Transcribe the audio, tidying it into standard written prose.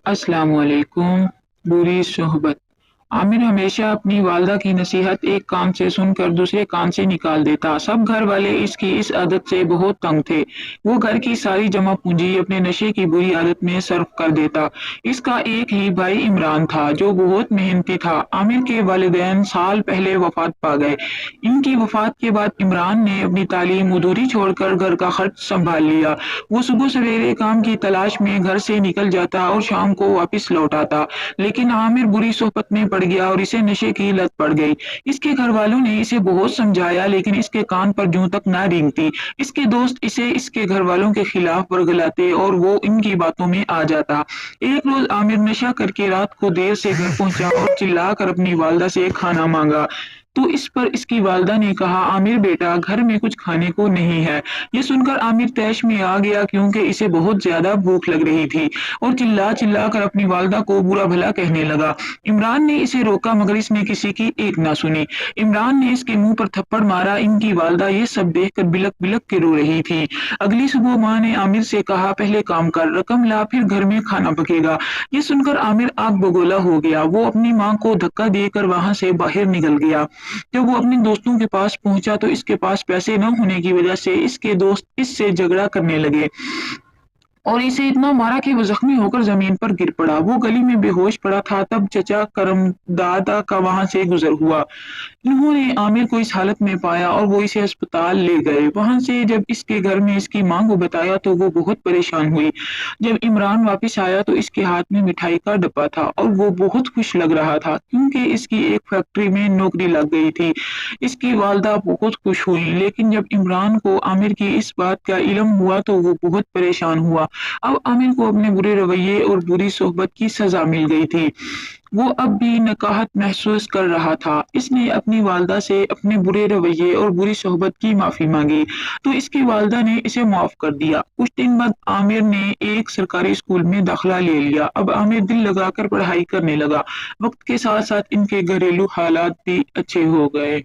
अस्सलाम वालेकुम। बुरी सोहबत। आमिर हमेशा अपनी वालदा की नसीहत एक कान से सुनकर दूसरे कान से निकाल देता। सब घर वाले इसकी इस आदत से बहुत तंग थे। वो घर की सारी जमा पूंजी अपने नशे की बुरी आदत में सर्फ कर देता। इसका एक ही भाई इमरान था जो बहुत मेहनती था। आमिर के वालिदैन साल पहले वफात पा गए। इनकी वफात के बाद इमरान ने अपनी तालीम अधूरी छोड़कर घर का खर्च संभाल लिया। वो सुबह सवेरे काम की तलाश में घर से निकल जाता और शाम को वापस लौट आता। लेकिन आमिर बुरी सोहबत में पड़ गया और इसे नशे की लत पड़ गई। इसके घर वालों ने इसे बहुत समझाया लेकिन इसके कान पर जूं तक ना रेंगती। इसके दोस्त इसे इसके घर वालों के खिलाफ वर्गलाते और वो इनकी बातों में आ जाता। एक रोज आमिर नशा करके रात को देर से घर पहुंचा और चिल्लाकर अपनी वालदा से खाना मांगा। तो इस पर इसकी वालदा ने कहा, आमिर बेटा, घर में कुछ खाने को नहीं है। ये सुनकर आमिर तैश में आ गया क्योंकि इसे बहुत ज्यादा भूख लग रही थी और चिल्ला चिल्ला कर अपनी वालदा को बुरा भला कहने लगा। इमरान ने इसे रोका मगर इसने किसी की एक ना सुनी। इमरान ने इसके मुंह पर थप्पड़ मारा। इनकी वालदा ये सब देखकर बिलक बिलक के रो रही थी। अगली सुबह माँ ने आमिर से कहा, पहले काम कर, रकम ला, फिर घर में खाना पकेगा। ये सुनकर आमिर आग बगोला हो गया। वो अपनी माँ को धक्का देकर वहां से बाहर निकल गया। जब वो अपने दोस्तों के पास पहुंचा तो इसके पास पैसे न होने की वजह से इसके दोस्त इससे झगड़ा करने लगे और इसे इतना मारा कि वो जख्मी होकर जमीन पर गिर पड़ा। वो गली में बेहोश पड़ा था। तब चचा करमदादा का वहां से गुजर हुआ। इन्होंने आमिर को इस हालत में पाया और वो इसे अस्पताल ले गए। वहां से जब इसके घर में इसकी मां को बताया तो वो बहुत परेशान हुई। जब इमरान वापस आया तो इसके हाथ में मिठाई का डब्बा था और वो बहुत खुश लग रहा था क्योंकि इसकी एक फैक्ट्री में नौकरी लग गई थी। इसकी वालदा बहुत खुश हुई लेकिन जब इमरान को आमिर की इस बात का इल्म हुआ तो वो बहुत परेशान हुआ। अब आमिर को अपने बुरे रवैये और बुरी सोहबत की सजा मिल गई थी। वो अब भी नकाहत महसूस कर रहा था। इसने अपनी वालदा से अपने बुरे रवैये और बुरी सोहबत की माफी मांगी तो इसकी वालदा ने इसे माफ कर दिया। कुछ दिन बाद आमिर ने एक सरकारी स्कूल में दाखिला ले लिया। अब आमिर दिल लगाकर पढ़ाई करने लगा। वक्त के साथ साथ इनके घरेलू हालात भी अच्छे हो गए।